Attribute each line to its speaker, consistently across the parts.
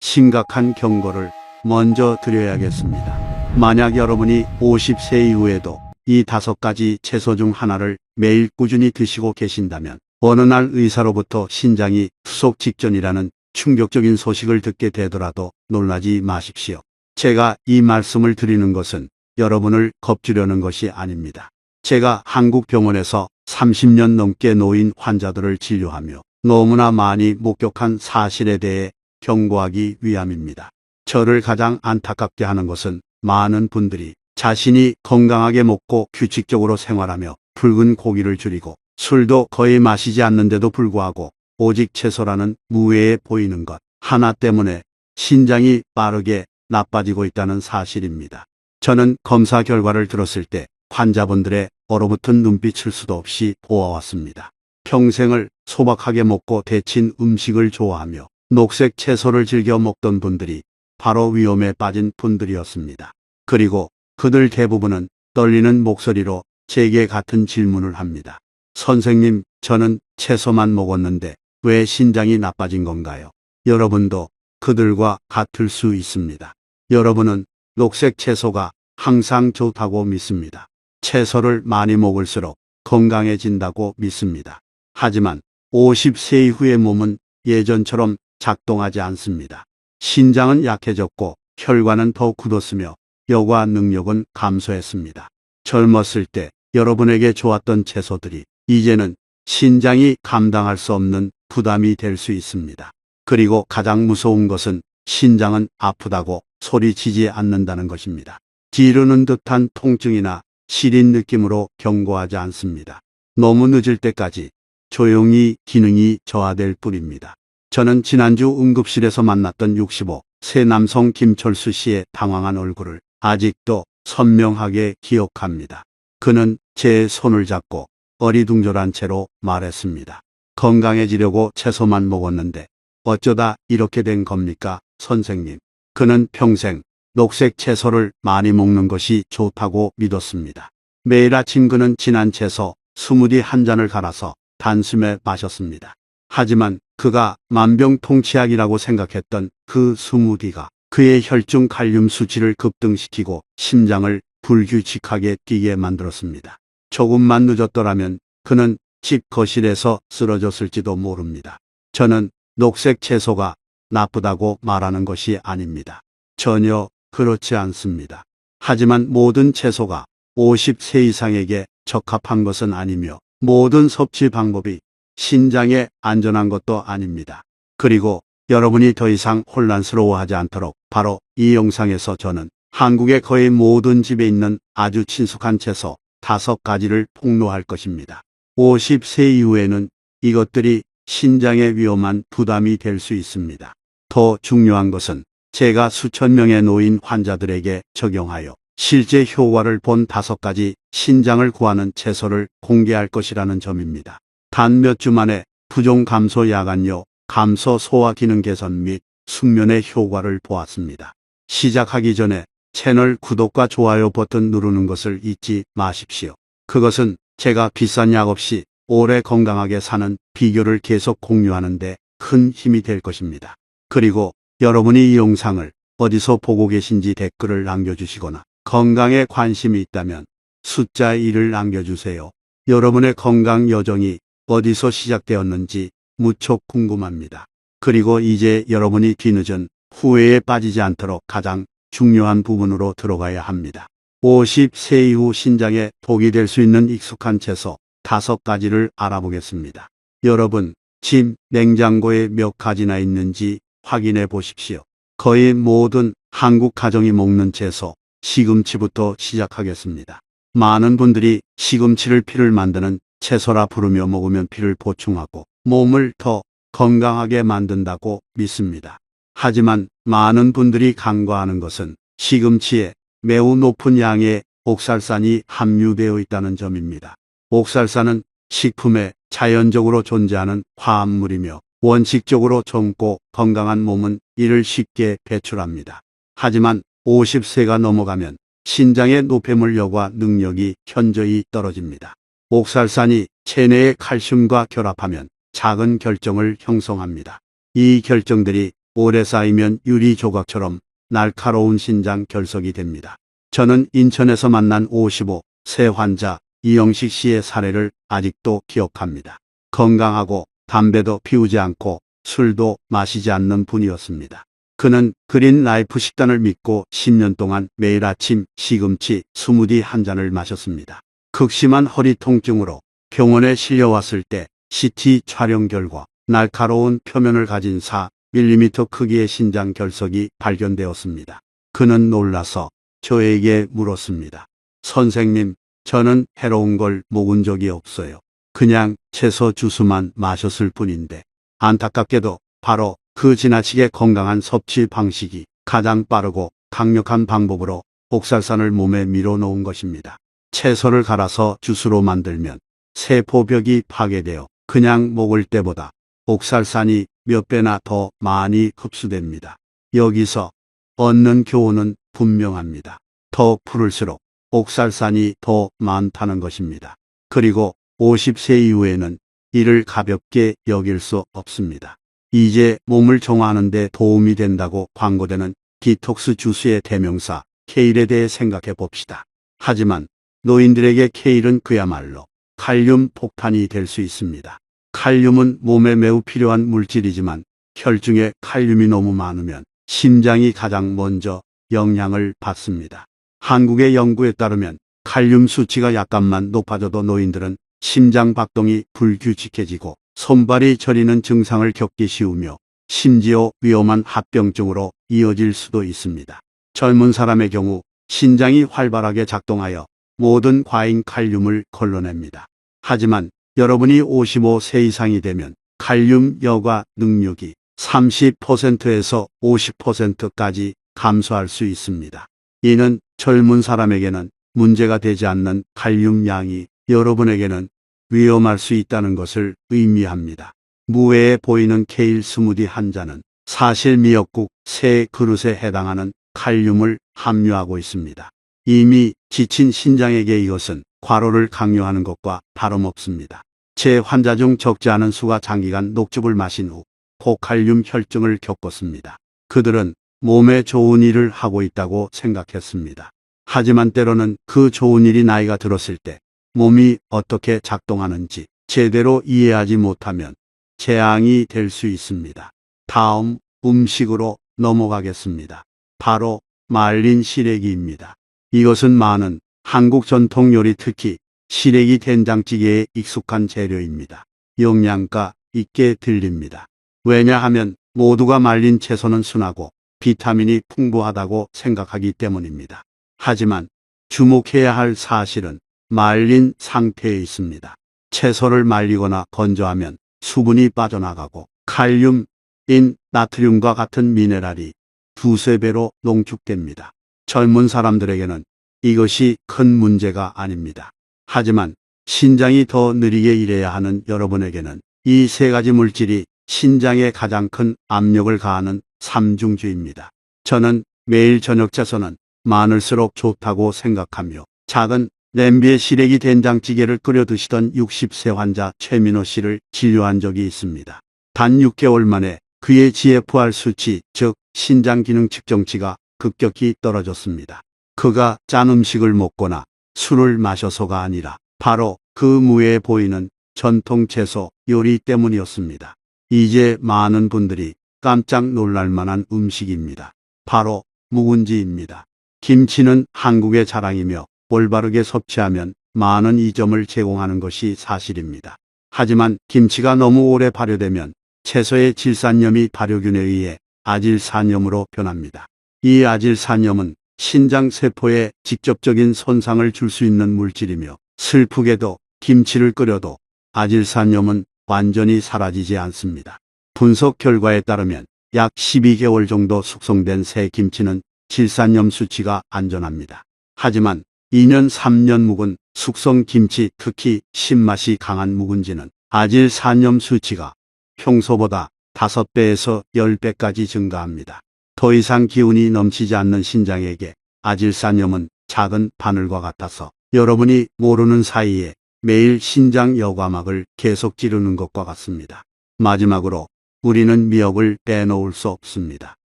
Speaker 1: 심각한 경고를 먼저 드려야겠습니다. 만약 여러분이 50세 이후에도 이 5가지 채소 중 하나를 매일 꾸준히 드시고 계신다면 어느 날 의사로부터 신장이 투속 직전이라는 충격적인 소식을 듣게 되더라도 놀라지 마십시오. 제가 이 말씀을 드리는 것은 여러분을 겁주려는 것이 아닙니다. 제가 한국 병원에서 30년 넘게 노인 환자들을 진료하며 너무나 많이 목격한 사실에 대해 경고하기 위함입니다. 저를 가장 안타깝게 하는 것은 많은 분들이 자신이 건강하게 먹고 규칙적으로 생활하며 붉은 고기를 줄이고 술도 거의 마시지 않는데도 불구하고 오직 채소라는 무외에 보이는 것 하나 때문에 신장이 빠르게 나빠지고 있다는 사실입니다. 저는 검사 결과를 들었을 때 환자분들의 얼어붙은 눈빛을 수도 없이 보아왔습니다. 평생을 소박하게 먹고 데친 음식을 좋아하며 녹색 채소를 즐겨 먹던 분들이 바로 위험에 빠진 분들이었습니다. 그리고 그들 대부분은 떨리는 목소리로 제게 같은 질문을 합니다. 선생님, 저는 채소만 먹었는데 왜 신장이 나빠진 건가요? 여러분도 그들과 같을 수 있습니다. 여러분은 녹색 채소가 항상 좋다고 믿습니다. 채소를 많이 먹을수록 건강해진다고 믿습니다. 하지만 50세 이후의 몸은 예전처럼 작동하지 않습니다. 신장은 약해졌고 혈관은 더 굳었으며 여과 능력은 감소했습니다. 젊었을 때 여러분에게 좋았던 채소들이 이제는 신장이 감당할 수 없는 부담이 될 수 있습니다. 그리고 가장 무서운 것은 신장은 아프다고 소리치지 않는다는 것입니다. 뒤르는 듯한 통증이나 시린 느낌으로 경고하지 않습니다. 너무 늦을 때까지 조용히 기능이 저하될 뿐입니다. 저는 지난주 응급실에서 만났던 65세 남성 김철수 씨의 당황한 얼굴을 아직도 선명하게 기억합니다. 그는 제 손을 잡고 어리둥절한 채로 말했습니다. 건강해지려고 채소만 먹었는데 어쩌다 이렇게 된 겁니까, 선생님? 그는 평생 녹색 채소를 많이 먹는 것이 좋다고 믿었습니다. 매일 아침 그는 진한 채소 스무디 한 잔을 갈아서 단숨에 마셨습니다. 하지만 그가 만병통치약이라고 생각했던 그 스무디가 그의 혈중 칼륨 수치를 급등시키고 심장을 불규칙하게 뛰게 만들었습니다. 조금만 늦었더라면 그는 집 거실에서 쓰러졌을지도 모릅니다. 저는 녹색 채소가 나쁘다고 말하는 것이 아닙니다. 전혀 그렇지 않습니다. 하지만 모든 채소가 50세 이상에게 적합한 것은 아니며 모든 섭취 방법이 신장에 안전한 것도 아닙니다. 그리고 여러분이 더 이상 혼란스러워하지 않도록 바로 이 영상에서 저는 한국의 거의 모든 집에 있는 아주 친숙한 채소 5가지를 폭로할 것입니다. 50세 이후에는 이것들이 신장에 위험한 부담이 될 수 있습니다. 더 중요한 것은 제가 수천 명의 노인 환자들에게 적용하여 실제 효과를 본 5가지 신장을 구하는 채소를 공개할 것이라는 점입니다. 단 몇 주 만에 부종 감소 야간요, 감소 소화 기능 개선 및 숙면의 효과를 보았습니다. 시작하기 전에 채널 구독과 좋아요 버튼 누르는 것을 잊지 마십시오. 그것은 제가 비싼 약 없이 오래 건강하게 사는 비결을 계속 공유하는데 큰 힘이 될 것입니다. 그리고 여러분이 이 영상을 어디서 보고 계신지 댓글을 남겨주시거나 건강에 관심이 있다면 숫자 1을 남겨주세요. 여러분의 건강 여정이 어디서 시작되었는지 무척 궁금합니다. 그리고 이제 여러분이 뒤늦은 후회에 빠지지 않도록 가장 중요한 부분으로 들어가야 합니다. 50세 이후 신장에 독이 될 수 있는 익숙한 채소 5가지를 알아보겠습니다. 여러분, 집 냉장고에 몇 가지나 있는지 확인해 보십시오. 거의 모든 한국 가정이 먹는 채소, 시금치부터 시작하겠습니다. 많은 분들이 시금치를 피를 만드는 채소라 부르며 먹으면 피를 보충하고 몸을 더 건강하게 만든다고 믿습니다. 하지만 많은 분들이 간과하는 것은 시금치에 매우 높은 양의 옥살산이 함유되어 있다는 점입니다. 옥살산은 식품에 자연적으로 존재하는 화합물이며 원칙적으로 젊고 건강한 몸은 이를 쉽게 배출합니다. 하지만 50세가 넘어가면 신장의 노폐물 여과 능력이 현저히 떨어집니다. 옥살산이 체내의 칼슘과 결합하면 작은 결정을 형성합니다. 이 결정들이 오래 쌓이면 유리 조각처럼 날카로운 신장 결석이 됩니다. 저는 인천에서 만난 55세 환자 이영식 씨의 사례를 아직도 기억합니다. 건강하고 담배도 피우지 않고 술도 마시지 않는 분이었습니다. 그는 그린 라이프 식단을 믿고 10년 동안 매일 아침 시금치 스무디 한 잔을 마셨습니다. 극심한 허리 통증으로 병원에 실려왔을 때 CT 촬영 결과 날카로운 표면을 가진 4mm 크기의 신장 결석이 발견되었습니다. 그는 놀라서 저에게 물었습니다. 선생님, 저는 해로운 걸 먹은 적이 없어요. 그냥 채소 주스만 마셨을 뿐인데. 안타깝게도 바로 그 지나치게 건강한 섭취 방식이 가장 빠르고 강력한 방법으로 옥살산을 몸에 밀어넣은 것입니다. 채소를 갈아서 주스로 만들면 세포벽이 파괴되어 그냥 먹을 때보다 옥살산이 몇 배나 더 많이 흡수됩니다. 여기서 얻는 교훈은 분명합니다. 더 푸를수록 옥살산이 더 많다는 것입니다. 그리고 50세 이후에는 이를 가볍게 여길 수 없습니다. 이제 몸을 정화하는 데 도움이 된다고 광고되는 디톡스 주스의 대명사 케일에 대해 생각해 봅시다. 하지만 노인들에게 케일은 그야말로 칼륨 폭탄이 될 수 있습니다. 칼륨은 몸에 매우 필요한 물질이지만 혈중에 칼륨이 너무 많으면 심장이 가장 먼저 영향을 받습니다. 한국의 연구에 따르면 칼륨 수치가 약간만 높아져도 노인들은 심장 박동이 불규칙해지고 손발이 저리는 증상을 겪기 쉬우며 심지어 위험한 합병증으로 이어질 수도 있습니다. 젊은 사람의 경우 신장이 활발하게 작동하여 모든 과잉 칼륨을 걸러냅니다. 하지만 여러분이 55세 이상이 되면 칼륨 여과 능력이 30%에서 50%까지 감소할 수 있습니다. 이는 젊은 사람에게는 문제가 되지 않는 칼륨 양이 여러분에게는 위험할 수 있다는 것을 의미합니다. 무해해 보이는 케일 스무디 한 잔은 사실 미역국 3그릇에 해당하는 칼륨을 함유하고 있습니다. 이미 지친 신장에게 이것은 과로를 강요하는 것과 다름없습니다. 제 환자 중 적지 않은 수가 장기간 녹즙을 마신 후 고칼륨 혈증을 겪었습니다. 그들은 몸에 좋은 일을 하고 있다고 생각했습니다. 하지만 때로는 그 좋은 일이 나이가 들었을 때 몸이 어떻게 작동하는지 제대로 이해하지 못하면 재앙이 될 수 있습니다. 다음 음식으로 넘어가겠습니다. 바로 말린 시래기입니다. 이것은 많은 한국 전통 요리 특히 시래기 된장찌개에 익숙한 재료입니다. 영양가 있게 들립니다. 왜냐하면 모두가 말린 채소는 순하고 비타민이 풍부하다고 생각하기 때문입니다. 하지만 주목해야 할 사실은 말린 상태에 있습니다. 채소를 말리거나 건조하면 수분이 빠져나가고 칼륨, 인, 나트륨과 같은 미네랄이 두세 배로 농축됩니다. 젊은 사람들에게는 이것이 큰 문제가 아닙니다. 하지만 신장이 더 느리게 일해야 하는 여러분에게는 이 세 가지 물질이 신장에 가장 큰 압력을 가하는 삼중주입니다. 저는 매일 저녁 채소는 많을수록 좋다고 생각하며 작은 냄비에 시래기 된장찌개를 끓여 드시던 60세 환자 최민호 씨를 진료한 적이 있습니다. 단 6개월 만에 그의 GFR 수치, 즉 신장 기능 측정치가 급격히 떨어졌습니다. 그가 짠 음식을 먹거나 술을 마셔서가 아니라 바로 그 무해해 보이는 전통 채소 요리 때문이었습니다. 이제 많은 분들이 깜짝 놀랄 만한 음식입니다. 바로 묵은지입니다. 김치는 한국의 자랑이며 올바르게 섭취하면 많은 이점을 제공하는 것이 사실입니다. 하지만 김치가 너무 오래 발효되면 채소의 질산염이 발효균에 의해 아질산염으로 변합니다. 이 아질산염은 신장 세포에 직접적인 손상을 줄 수 있는 물질이며 슬프게도 김치를 끓여도 아질산염은 완전히 사라지지 않습니다. 분석 결과에 따르면 약 12개월 정도 숙성된 새 김치는 질산염 수치가 안전합니다. 하지만 2년 3년 묵은 숙성 김치, 특히 신맛이 강한 묵은지는 아질산염 수치가 평소보다 5배에서 10배까지 증가합니다. 더 이상 기운이 넘치지 않는 신장에게 아질산염은 작은 바늘과 같아서 여러분이 모르는 사이에 매일 신장 여과막을 계속 찌르는 것과 같습니다. 마지막으로 우리는 미역을 빼놓을 수 없습니다.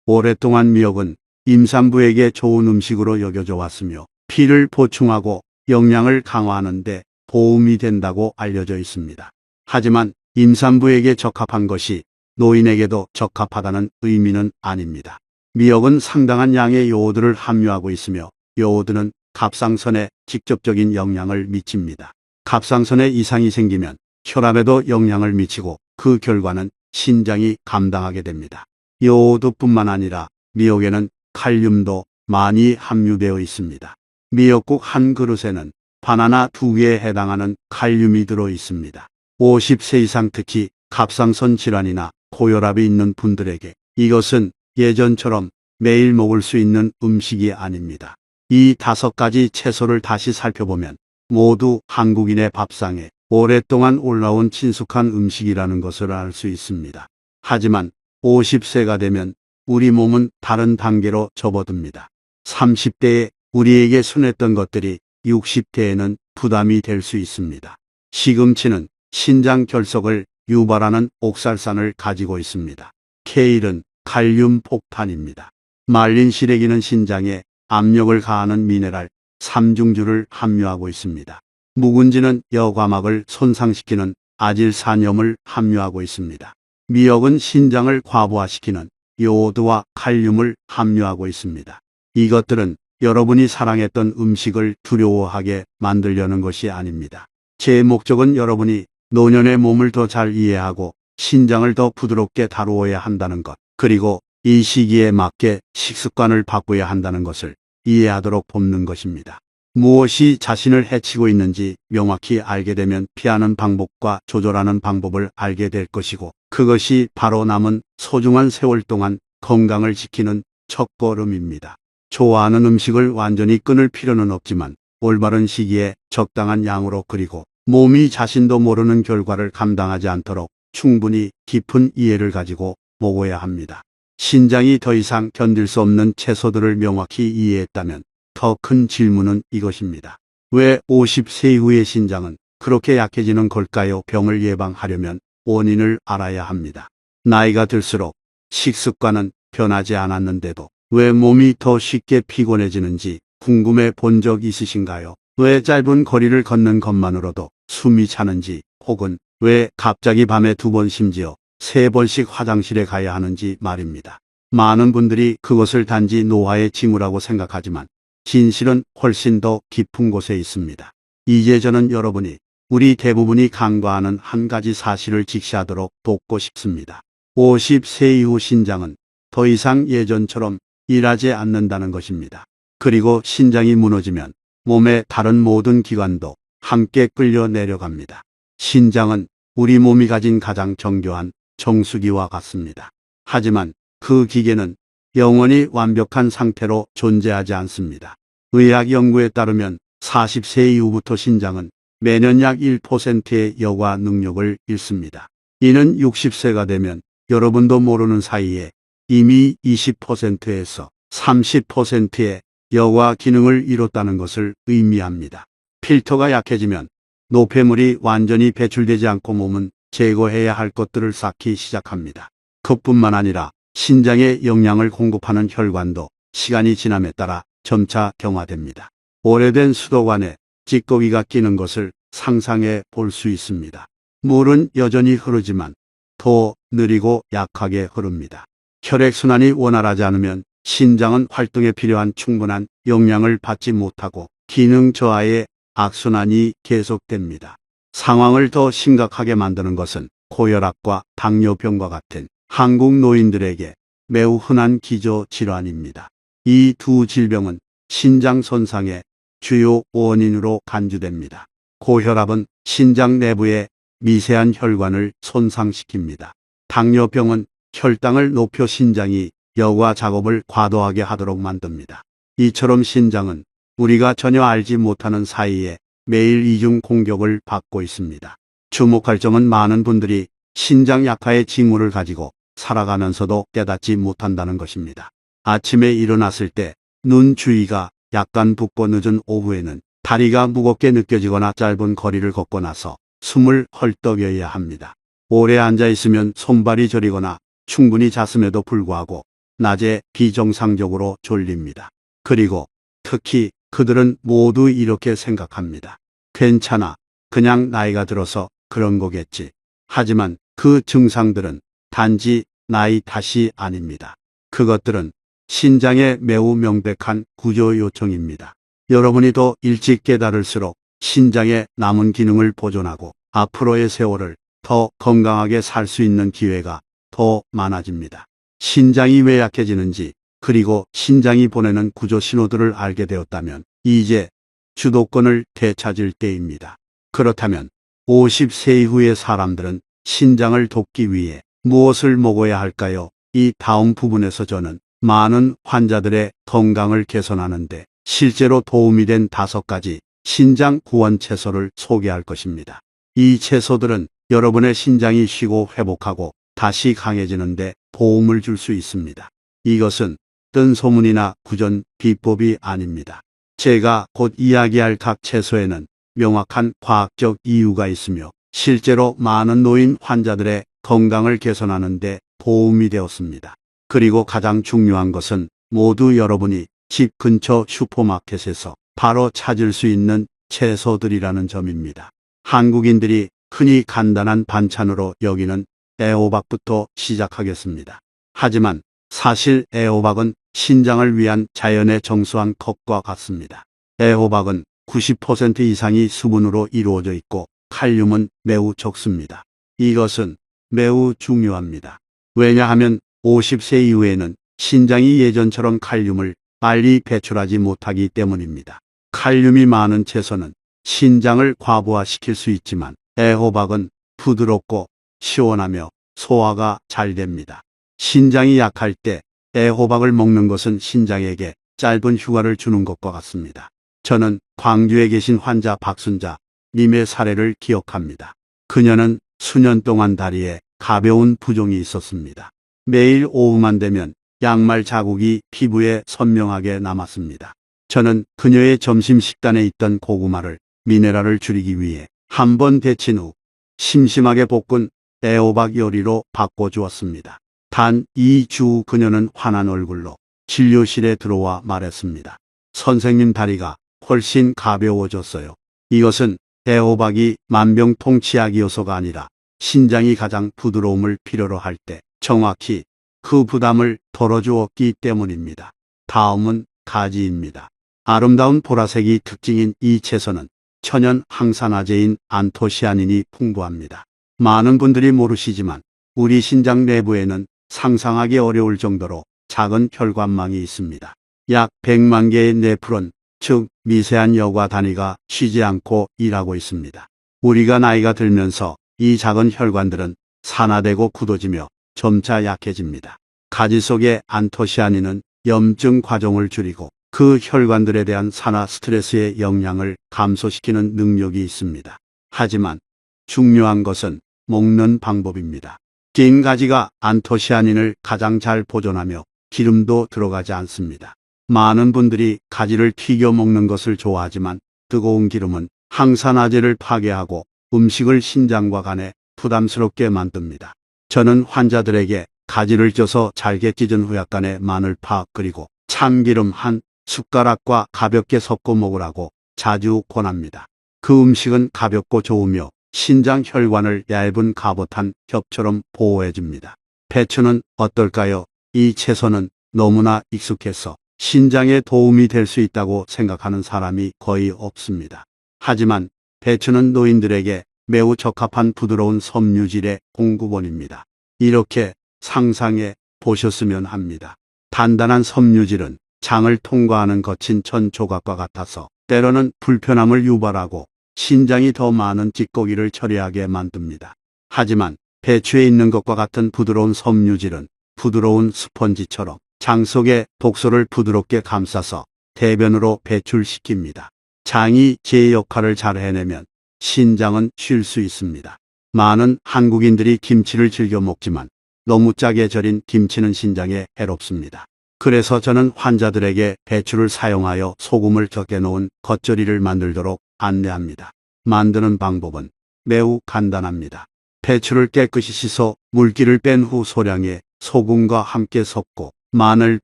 Speaker 1: 오랫동안 미역은 임산부에게 좋은 음식으로 여겨져 왔으며 피를 보충하고 영양을 강화하는 데 도움이 된다고 알려져 있습니다. 하지만 임산부에게 적합한 것이 노인에게도 적합하다는 의미는 아닙니다. 미역은 상당한 양의 요오드를 함유하고 있으며 요오드는 갑상선에 직접적인 영향을 미칩니다. 갑상선에 이상이 생기면 혈압에도 영향을 미치고 그 결과는 신장이 감당하게 됩니다. 요오드뿐만 아니라 미역에는 칼륨도 많이 함유되어 있습니다. 미역국 한 그릇에는 바나나 2개에 해당하는 칼륨이 들어 있습니다. 50세 이상 특히 갑상선 질환이나 고혈압이 있는 분들에게 이것은 예전처럼 매일 먹을 수 있는 음식이 아닙니다. 이 5가지 채소를 다시 살펴보면 모두 한국인의 밥상에 오랫동안 올라온 친숙한 음식이라는 것을 알 수 있습니다. 하지만 50세가 되면 우리 몸은 다른 단계로 접어듭니다. 30대에 우리에게 순했던 것들이 60대에는 부담이 될 수 있습니다. 시금치는 신장 결석을 유발하는 옥살산을 가지고 있습니다. 케일은 칼륨 폭탄입니다. 말린 시래기는 신장에 압력을 가하는 미네랄 삼중주를 함유하고 있습니다. 묵은지는 여과막을 손상시키는 아질산염을 함유하고 있습니다. 미역은 신장을 과부하시키는 요오드와 칼륨을 함유하고 있습니다. 이것들은 여러분이 사랑했던 음식을 두려워하게 만들려는 것이 아닙니다. 제 목적은 여러분이 노년의 몸을 더 잘 이해하고 신장을 더 부드럽게 다루어야 한다는 것, 그리고 이 시기에 맞게 식습관을 바꿔야 한다는 것을 이해하도록 돕는 것입니다. 무엇이 자신을 해치고 있는지 명확히 알게 되면 피하는 방법과 조절하는 방법을 알게 될 것이고, 그것이 바로 남은 소중한 세월 동안 건강을 지키는 첫걸음입니다. 좋아하는 음식을 완전히 끊을 필요는 없지만 올바른 시기에 적당한 양으로, 그리고 몸이 자신도 모르는 결과를 감당하지 않도록 충분히 깊은 이해를 가지고 먹어야 합니다. 신장이 더 이상 견딜 수 없는 채소들을 명확히 이해했다면 더 큰 질문은 이것입니다. 왜 50세 이후의 신장은 그렇게 약해지는 걸까요? 병을 예방하려면 원인을 알아야 합니다. 나이가 들수록 식습관은 변하지 않았는데도 왜 몸이 더 쉽게 피곤해지는지 궁금해 본 적 있으신가요? 왜 짧은 거리를 걷는 것만으로도 숨이 차는지, 혹은 왜 갑자기 밤에 2번 심지어 3번씩 화장실에 가야 하는지 말입니다. 많은 분들이 그것을 단지 노화의 징후라고 생각하지만 진실은 훨씬 더 깊은 곳에 있습니다. 이제 저는 여러분이 우리 대부분이 간과하는 한 가지 사실을 직시하도록 돕고 싶습니다. 50세 이후 신장은 더 이상 예전처럼 일하지 않는다는 것입니다. 그리고 신장이 무너지면 몸의 다른 모든 기관도 함께 끌려 내려갑니다. 신장은 우리 몸이 가진 가장 정교한 정수기와 같습니다. 하지만 그 기계는 영원히 완벽한 상태로 존재하지 않습니다. 의학 연구에 따르면 40세 이후부터 신장은 매년 약 1%의 여과 능력을 잃습니다. 이는 60세가 되면 여러분도 모르는 사이에 이미 20%에서 30%의 여과 기능을 잃었다는 것을 의미합니다. 필터가 약해지면 노폐물이 완전히 배출되지 않고 몸은 제거해야 할 것들을 쌓기 시작합니다. 그뿐만 아니라 신장에 영양을 공급하는 혈관도 시간이 지남에 따라 점차 경화됩니다. 오래된 수도관에 찌꺼기가 끼는 것을 상상해 볼 수 있습니다. 물은 여전히 흐르지만 더 느리고 약하게 흐릅니다. 혈액순환이 원활하지 않으면 신장은 활동에 필요한 충분한 영양을 받지 못하고 기능 저하의 악순환이 계속됩니다. 상황을 더 심각하게 만드는 것은 고혈압과 당뇨병과 같은 한국 노인들에게 매우 흔한 기저 질환입니다. 이 두 질병은 신장 손상의 주요 원인으로 간주됩니다. 고혈압은 신장 내부의 미세한 혈관을 손상시킵니다. 당뇨병은 혈당을 높여 신장이 여과 작업을 과도하게 하도록 만듭니다. 이처럼 신장은 우리가 전혀 알지 못하는 사이에 매일 이중 공격을 받고 있습니다. 주목할 점은 많은 분들이 신장 약화의 징후를 가지고 살아가면서도 깨닫지 못한다는 것입니다. 아침에 일어났을 때 눈 주위가 약간 붓고 늦은 오후에는 다리가 무겁게 느껴지거나 짧은 거리를 걷고 나서 숨을 헐떡여야 합니다. 오래 앉아 있으면 손발이 저리거나 충분히 잤음에도 불구하고 낮에 비정상적으로 졸립니다. 그리고 특히 그들은 모두 이렇게 생각합니다. 괜찮아. 그냥 나이가 들어서 그런 거겠지. 하지만 그 증상들은 단지 나이 탓이 아닙니다. 그것들은 신장의 매우 명백한 구조 요청입니다. 여러분이 더 일찍 깨달을수록 신장의 남은 기능을 보존하고 앞으로의 세월을 더 건강하게 살 수 있는 기회가 더 많아집니다. 신장이 왜 약해지는지 그리고 신장이 보내는 구조 신호들을 알게 되었다면 이제 주도권을 되찾을 때입니다. 그렇다면 50세 이후의 사람들은 신장을 돕기 위해 무엇을 먹어야 할까요? 이 다음 부분에서 저는 많은 환자들의 건강을 개선하는데 실제로 도움이 된 5가지 신장 구원 채소를 소개할 것입니다. 이 채소들은 여러분의 신장이 쉬고 회복하고 다시 강해지는데 도움을 줄 수 있습니다. 이것은 뜬 소문이나 구전 비법이 아닙니다. 제가 곧 이야기할 각 채소에는 명확한 과학적 이유가 있으며 실제로 많은 노인 환자들의 건강을 개선하는 데 도움이 되었습니다. 그리고 가장 중요한 것은 모두 여러분이 집 근처 슈퍼마켓에서 바로 찾을 수 있는 채소들이라는 점입니다. 한국인들이 흔히 간단한 반찬으로 여기는 애호박부터 시작하겠습니다. 하지만 사실 애호박은 신장을 위한 자연의 정수한 컵과 같습니다. 애호박은 90% 이상이 수분으로 이루어져 있고 칼륨은 매우 적습니다. 이것은 매우 중요합니다. 왜냐하면 50세 이후에는 신장이 예전처럼 칼륨을 빨리 배출하지 못하기 때문입니다. 칼륨이 많은 채소는 신장을 과부하시킬 수 있지만 애호박은 부드럽고 시원하며 소화가 잘 됩니다. 신장이 약할 때 애호박을 먹는 것은 신장에게 짧은 휴가를 주는 것과 같습니다. 저는 광주에 계신 환자 박순자 님의 사례를 기억합니다. 그녀는 수년 동안 다리에 가벼운 부종이 있었습니다. 매일 오후만 되면 양말 자국이 피부에 선명하게 남았습니다. 저는 그녀의 점심 식단에 있던 고구마를 미네랄을 줄이기 위해 한 번 데친 후 심심하게 볶은 애호박 요리로 바꿔주었습니다. 단 2주 후 그녀는 환한 얼굴로 진료실에 들어와 말했습니다. 선생님, 다리가 훨씬 가벼워졌어요. 이것은 애호박이 만병통치약이어서가 아니라 신장이 가장 부드러움을 필요로 할 때 정확히 그 부담을 덜어주었기 때문입니다. 다음은 가지입니다. 아름다운 보라색이 특징인 이 채소는 천연 항산화제인 안토시아닌이 풍부합니다. 많은 분들이 모르시지만 우리 신장 내부에는 상상하기 어려울 정도로 작은 혈관망이 있습니다. 약 100만 개의 네프론, 즉 미세한 여과 단위가 쉬지 않고 일하고 있습니다. 우리가 나이가 들면서 이 작은 혈관들은 산화되고 굳어지며 점차 약해집니다. 가지 속의 안토시아닌은 염증 과정을 줄이고 그 혈관들에 대한 산화 스트레스의 영향을 감소시키는 능력이 있습니다. 하지만 중요한 것은 먹는 방법입니다. 긴 가지가 안토시아닌을 가장 잘 보존하며 기름도 들어가지 않습니다. 많은 분들이 가지를 튀겨 먹는 것을 좋아하지만 뜨거운 기름은 항산화제를 파괴하고 음식을 신장과 간에 부담스럽게 만듭니다. 저는 환자들에게 가지를 쪄서 잘게 찢은 후 약간의 마늘파 그리고 참기름 한 숟가락과 가볍게 섞어 먹으라고 자주 권합니다. 그 음식은 가볍고 좋으며 신장 혈관을 얇은 갑옷한 겹처럼 보호해줍니다. 배추는 어떨까요? 이 채소는 너무나 익숙해서 신장에 도움이 될 수 있다고 생각하는 사람이 거의 없습니다. 하지만 배추는 노인들에게 매우 적합한 부드러운 섬유질의 공급원입니다. 이렇게 상상해 보셨으면 합니다. 단단한 섬유질은 장을 통과하는 거친 천 조각과 같아서 때로는 불편함을 유발하고 신장이 더 많은 찌꺼기를 처리하게 만듭니다. 하지만 배추에 있는 것과 같은 부드러운 섬유질은 부드러운 스펀지처럼 장 속의 독소를 부드럽게 감싸서 대변으로 배출시킵니다. 장이 제 역할을 잘 해내면 신장은 쉴 수 있습니다. 많은 한국인들이 김치를 즐겨 먹지만 너무 짜게 절인 김치는 신장에 해롭습니다. 그래서 저는 환자들에게 배추를 사용하여 소금을 적게 넣은 겉절이를 만들도록 안내합니다. 만드는 방법은 매우 간단합니다. 배추를 깨끗이 씻어 물기를 뺀 후 소량의 소금과 함께 섞고 마늘,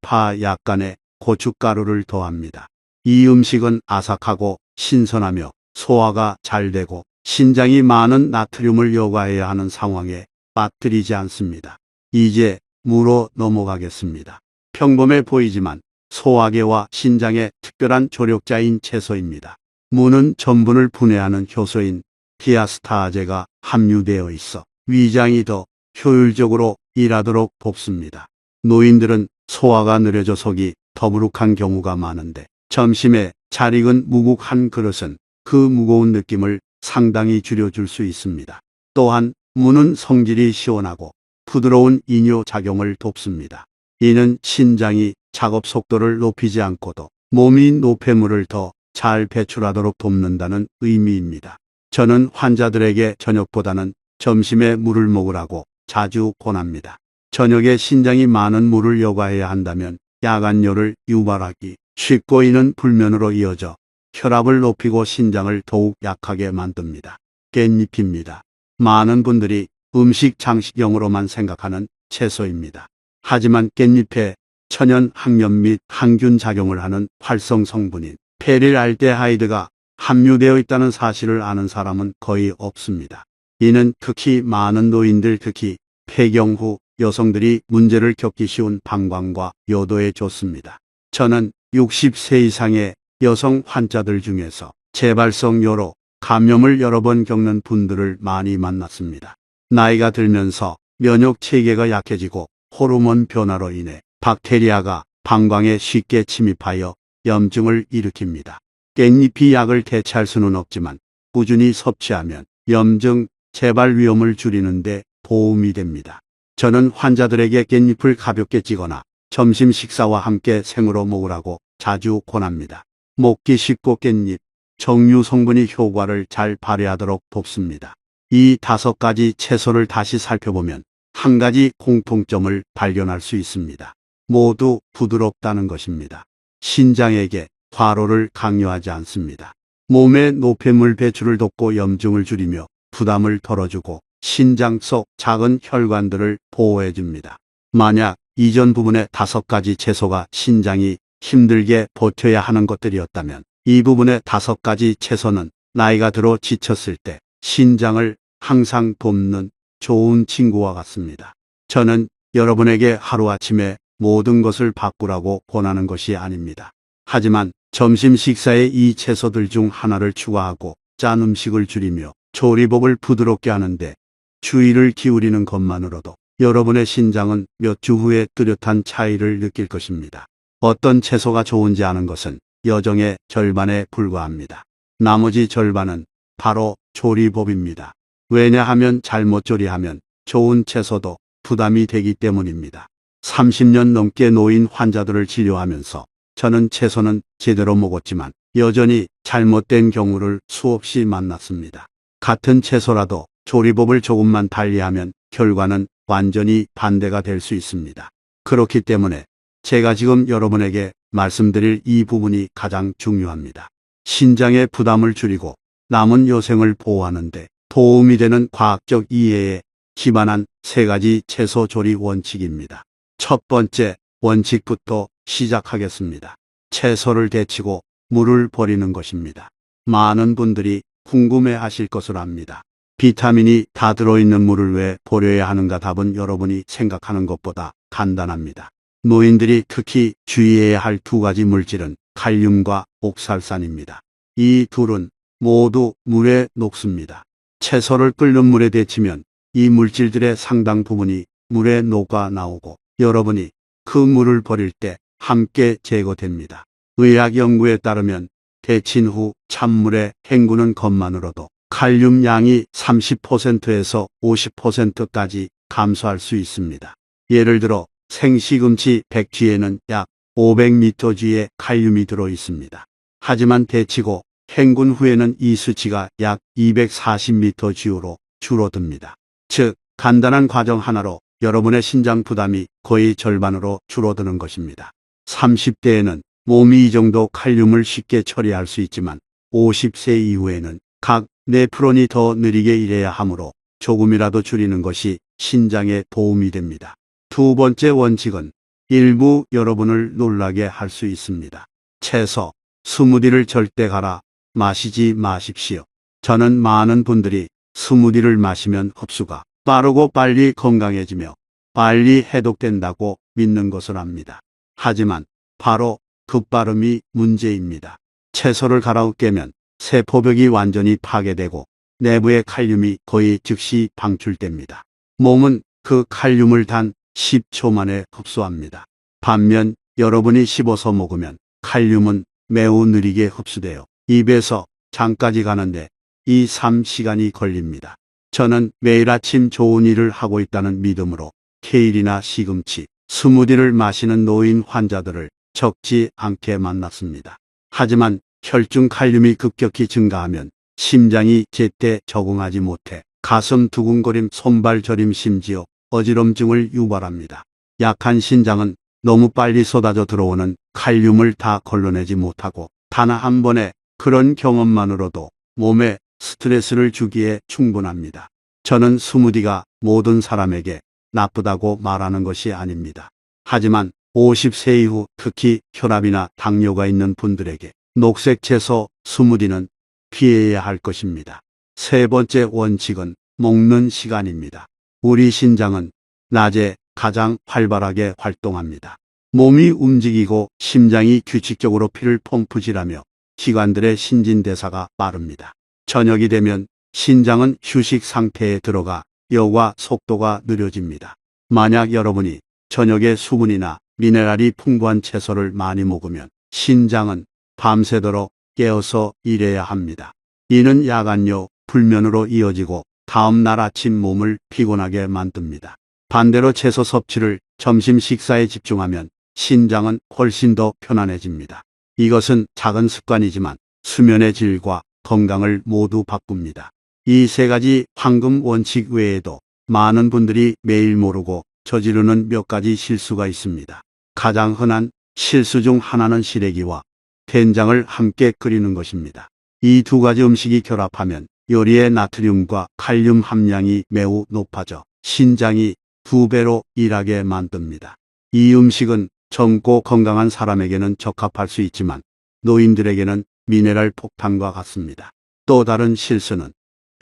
Speaker 1: 파 약간의 고춧가루를 더합니다. 이 음식은 아삭하고 신선하며 소화가 잘 되고 신장이 많은 나트륨을 요구해야 하는 상황에 빠뜨리지 않습니다. 이제 무로 넘어가겠습니다. 평범해 보이지만 소화계와 신장의 특별한 조력자인 채소입니다. 무는 전분을 분해하는 효소인 디아스타아제가 함유되어 있어 위장이 더 효율적으로 일하도록 돕습니다. 노인들은 소화가 느려져 속이 더부룩한 경우가 많은데 점심에 잘 익은 무국 한 그릇은 그 무거운 느낌을 상당히 줄여줄 수 있습니다. 또한 무는 성질이 시원하고 부드러운 이뇨 작용을 돕습니다. 이는 신장이 작업 속도를 높이지 않고도 몸이 노폐물을 더 잘 배출하도록 돕는다는 의미입니다. 저는 환자들에게 저녁보다는 점심에 물을 먹으라고 자주 권합니다. 저녁에 신장이 많은 물을 요구해야 한다면 야간뇨를 유발하기 쉽고 이는 불면으로 이어져 혈압을 높이고 신장을 더욱 약하게 만듭니다. 깻잎입니다. 많은 분들이 음식 장식용으로만 생각하는 채소입니다. 하지만 깻잎에 천연 항염 및 항균 작용을 하는 활성 성분인 페릴알데하이드가 함유되어 있다는 사실을 아는 사람은 거의 없습니다. 이는 특히 많은 노인들 특히 폐경 후 여성들이 문제를 겪기 쉬운 방광과 요도에 좋습니다. 저는 60세 이상의 여성 환자들 중에서 재발성 요로 감염을 여러 번 겪는 분들을 많이 만났습니다. 나이가 들면서 면역 체계가 약해지고 호르몬 변화로 인해 박테리아가 방광에 쉽게 침입하여 염증을 일으킵니다. 깻잎이 약을 대체할 수는 없지만 꾸준히 섭취하면 염증, 재발 위험을 줄이는 데 도움이 됩니다. 저는 환자들에게 깻잎을 가볍게 찌거나 점심 식사와 함께 생으로 먹으라고 자주 권합니다. 먹기 쉽고 깻잎, 정유 성분이 효과를 잘 발휘하도록 돕습니다. 이 5가지 채소를 다시 살펴보면 한 가지 공통점을 발견할 수 있습니다. 모두 부드럽다는 것입니다. 신장에게 과로를 강요하지 않습니다. 몸의 노폐물 배출을 돕고 염증을 줄이며 부담을 덜어주고 신장 속 작은 혈관들을 보호해줍니다. 만약 이전 부분의 5가지 채소가 신장이 힘들게 버텨야 하는 것들이었다면 이 부분의 5가지 채소는 나이가 들어 지쳤을 때 신장을 항상 돕는 좋은 친구와 같습니다. 저는 여러분에게 하루아침에 모든 것을 바꾸라고 권하는 것이 아닙니다. 하지만 점심 식사에 이 채소들 중 하나를 추가하고 짠 음식을 줄이며 조리법을 부드럽게 하는데 주의를 기울이는 것만으로도 여러분의 신장은 몇 주 후에 뚜렷한 차이를 느낄 것입니다. 어떤 채소가 좋은지 아는 것은 여정의 절반에 불과합니다. 나머지 절반은 바로 조리법입니다. 왜냐하면 잘못 조리하면 좋은 채소도 부담이 되기 때문입니다. 30년 넘게 노인 환자들을 진료하면서 저는 채소는 제대로 먹었지만 여전히 잘못된 경우를 수없이 만났습니다. 같은 채소라도 조리법을 조금만 달리하면 결과는 완전히 반대가 될 수 있습니다. 그렇기 때문에 제가 지금 여러분에게 말씀드릴 이 부분이 가장 중요합니다. 신장의 부담을 줄이고 남은 여생을 보호하는데 도움이 되는 과학적 이해에 기반한 3가지 채소 조리 원칙입니다. 첫 번째 원칙부터 시작하겠습니다. 채소를 데치고 물을 버리는 것입니다. 많은 분들이 궁금해하실 것을 압니다. 비타민이 다 들어있는 물을 왜 버려야 하는가? 답은 여러분이 생각하는 것보다 간단합니다. 노인들이 특히 주의해야 할 2가지 물질은 칼륨과 옥살산입니다. 이 둘은 모두 물에 녹습니다. 채소를 끓는 물에 데치면 이 물질들의 상당 부분이 물에 녹아 나오고 여러분이 그 물을 버릴 때 함께 제거됩니다. 의학 연구에 따르면 데친 후 찬물에 헹구는 것만으로도 칼륨 양이 30%에서 50%까지 감소할 수 있습니다. 예를 들어 생시금치 100G에는 약 500mg의 칼륨이 들어 있습니다. 하지만 데치고 헹군 후에는 이 수치가 약 240mg로 줄어듭니다. 즉, 간단한 과정 하나로 여러분의 신장 부담이 거의 절반으로 줄어드는 것입니다. 30대에는 몸이 이 정도 칼륨을 쉽게 처리할 수 있지만 50세 이후에는 각 네프론이 더 느리게 일해야 하므로 조금이라도 줄이는 것이 신장에 도움이 됩니다. 두 번째 원칙은 일부 여러분을 놀라게 할 수 있습니다. 채소, 스무디를 절대 갈아 마시지 마십시오. 저는 많은 분들이 스무디를 마시면 흡수가 빠르고 빨리 건강해지며 빨리 해독된다고 믿는 것을 압니다. 하지만 바로 그 빠름이 문제입니다. 채소를 갈아 깨면 세포벽이 완전히 파괴되고 내부의 칼륨이 거의 즉시 방출됩니다. 몸은 그 칼륨을 단 10초 만에 흡수합니다. 반면 여러분이 씹어서 먹으면 칼륨은 매우 느리게 흡수되어 입에서 장까지 가는데 2, 3시간이 걸립니다. 저는 매일 아침 좋은 일을 하고 있다는 믿음으로 케일이나 시금치, 스무디를 마시는 노인 환자들을 적지 않게 만났습니다. 하지만 혈중 칼륨이 급격히 증가하면 심장이 제때 적응하지 못해 가슴 두근거림, 손발 저림, 심지어 어지럼증을 유발합니다. 약한 신장은 너무 빨리 쏟아져 들어오는 칼륨을 다 걸러내지 못하고 단 한 번의 그런 경험만으로도 몸에 스트레스를 주기에 충분합니다. 저는 스무디가 모든 사람에게 나쁘다고 말하는 것이 아닙니다. 하지만 50세 이후 특히 혈압이나 당뇨가 있는 분들에게 녹색 채소 스무디는 피해야 할 것입니다. 세 번째 원칙은 먹는 시간입니다. 우리 신장은 낮에 가장 활발하게 활동합니다. 몸이 움직이고 심장이 규칙적으로 피를 펌프질하며 기관들의 신진대사가 빠릅니다. 저녁이 되면 신장은 휴식 상태에 들어가 여과 속도가 느려집니다. 만약 여러분이 저녁에 수분이나 미네랄이 풍부한 채소를 많이 먹으면 신장은 밤새도록 깨어서 일해야 합니다. 이는 야간요 불면으로 이어지고 다음 날 아침 몸을 피곤하게 만듭니다. 반대로 채소 섭취를 점심 식사에 집중하면 신장은 훨씬 더 편안해집니다. 이것은 작은 습관이지만 수면의 질과 건강을 모두 바꿉니다. 이 세 가지 황금 원칙 외에도 많은 분들이 매일 모르고 저지르는 몇 가지 실수가 있습니다. 가장 흔한 실수 중 하나는 시래기와 된장을 함께 끓이는 것입니다. 이 두 가지 음식이 결합하면 요리의 나트륨과 칼륨 함량이 매우 높아져 신장이 2배로 일하게 만듭니다. 이 음식은 젊고 건강한 사람에게는 적합할 수 있지만 노인들에게는 미네랄 폭탄과 같습니다. 또 다른 실수는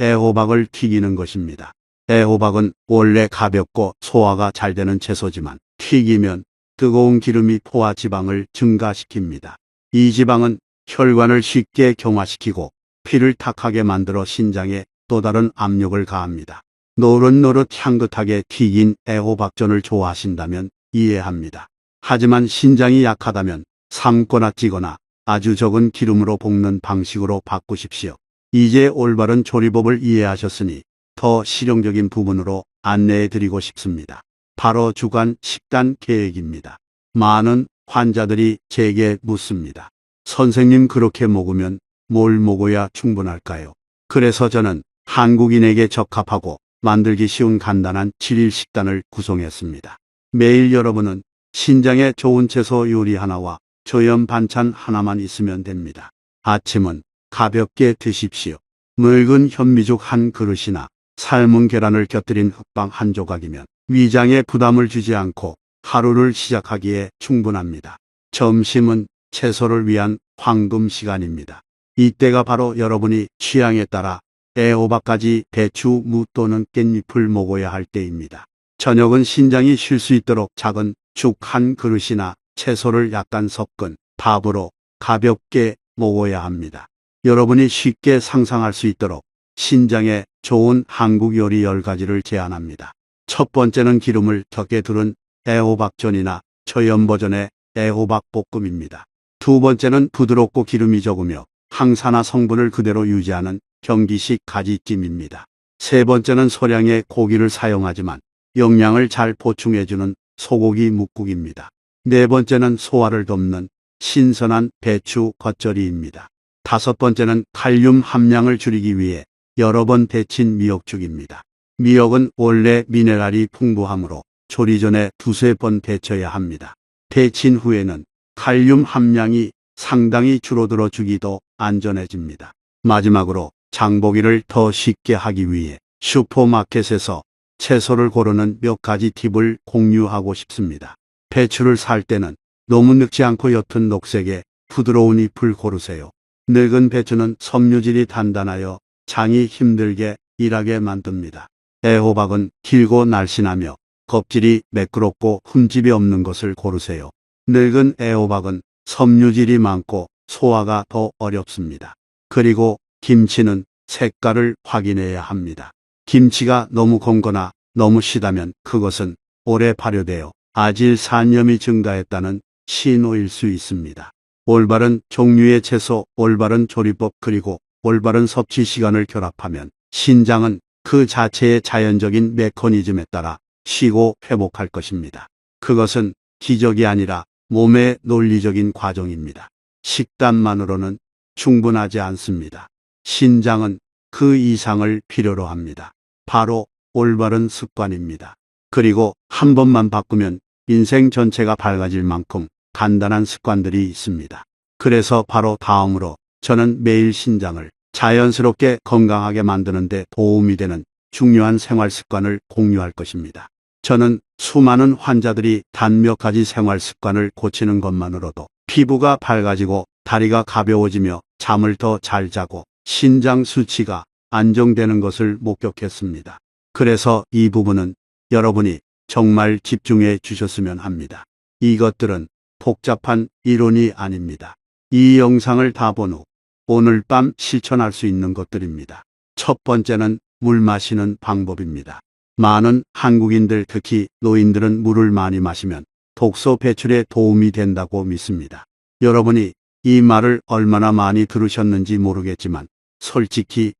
Speaker 1: 애호박을 튀기는 것입니다. 애호박은 원래 가볍고 소화가 잘 되는 채소지만 튀기면 뜨거운 기름이 포화 지방을 증가시킵니다. 이 지방은 혈관을 쉽게 경화시키고 피를 탁하게 만들어 신장에 또 다른 압력을 가합니다. 노릇노릇 향긋하게 튀긴 애호박전을 좋아하신다면 이해합니다. 하지만 신장이 약하다면 삶거나 찌거나 아주 적은 기름으로 볶는 방식으로 바꾸십시오. 이제 올바른 조리법을 이해하셨으니 더 실용적인 부분으로 안내해 드리고 싶습니다. 바로 주간 식단 계획입니다. 많은 환자들이 제게 묻습니다. 선생님, 그렇게 먹으면 뭘 먹어야 충분할까요? 그래서 저는 한국인에게 적합하고 만들기 쉬운 간단한 7일 식단을 구성했습니다. 매일 여러분은 신장에 좋은 채소 요리 하나와 저염 반찬 하나만 있으면 됩니다. 아침은 가볍게 드십시오. 묽은 현미죽 한 그릇이나 삶은 계란을 곁들인 흑빵 한 조각이면 위장에 부담을 주지 않고 하루를 시작하기에 충분합니다. 점심은 채소를 위한 황금 시간입니다. 이때가 바로 여러분이 취향에 따라 애호박까지 배추, 무 또는 깻잎을 먹어야 할 때입니다. 저녁은 신장이 쉴 수 있도록 작은 죽 한 그릇이나 채소를 약간 섞은 밥으로 가볍게 먹어야 합니다. 여러분이 쉽게 상상할 수 있도록 신장에 좋은 한국 요리 10가지를 제안합니다. 첫 번째는 기름을 적게 두른 애호박전이나 저염 버전의 애호박 볶음입니다. 두 번째는 부드럽고 기름이 적으며 항산화 성분을 그대로 유지하는 경기식 가지찜입니다. 세 번째는 소량의 고기를 사용하지만 영양을 잘 보충해주는 소고기 묵국입니다. 네 번째는 소화를 돕는 신선한 배추 겉절이입니다. 다섯 번째는 칼륨 함량을 줄이기 위해 여러 번 데친 미역죽입니다. 미역은 원래 미네랄이 풍부하므로 조리 전에 두세 번 데쳐야 합니다. 데친 후에는 칼륨 함량이 상당히 줄어들어 주기도 안전해집니다. 마지막으로 장보기를 더 쉽게 하기 위해 슈퍼마켓에서 채소를 고르는 몇 가지 팁을 공유하고 싶습니다. 배추를 살 때는 너무 늙지 않고 옅은 녹색의 부드러운 잎을 고르세요. 늙은 배추는 섬유질이 단단하여 장이 힘들게 일하게 만듭니다. 애호박은 길고 날씬하며 껍질이 매끄럽고 흠집이 없는 것을 고르세요. 늙은 애호박은 섬유질이 많고 소화가 더 어렵습니다. 그리고 김치는 색깔을 확인해야 합니다. 김치가 너무 검거나 너무 시다면 그것은 오래 발효되어 아질산염이 증가했다는 신호일 수 있습니다. 올바른 종류의 채소, 올바른 조리법 그리고 올바른 섭취 시간을 결합하면 신장은 그 자체의 자연적인 메커니즘에 따라 쉬고 회복할 것입니다. 그것은 기적이 아니라 몸의 논리적인 과정입니다. 식단만으로는 충분하지 않습니다. 신장은 그 이상을 필요로 합니다. 바로 올바른 습관입니다. 그리고 한 번만 바꾸면 인생 전체가 밝아질 만큼 간단한 습관들이 있습니다. 그래서 바로 다음으로 저는 매일 신장을 자연스럽게 건강하게 만드는 데 도움이 되는 중요한 생활 습관을 공유할 것입니다. 저는 수많은 환자들이 단 몇 가지 생활 습관을 고치는 것만으로도 피부가 밝아지고 다리가 가벼워지며 잠을 더 잘 자고 신장 수치가 안정되는 것을 목격했습니다. 그래서 이 부분은 여러분이 정말 집중해 주셨으면 합니다. 이것들은 복잡한 이론이 아닙니다. 이 영상을 다 본 후 오늘 밤 실천할 수 있는 것들입니다. 첫 번째는 물 마시는 방법입니다. 많은 한국인들 특히 노인들은 물을 많이 마시면 독소 배출에 도움이 된다고 믿습니다. 여러분이 이 말을 얼마나 많이 들으셨는지 모르겠지만 솔직히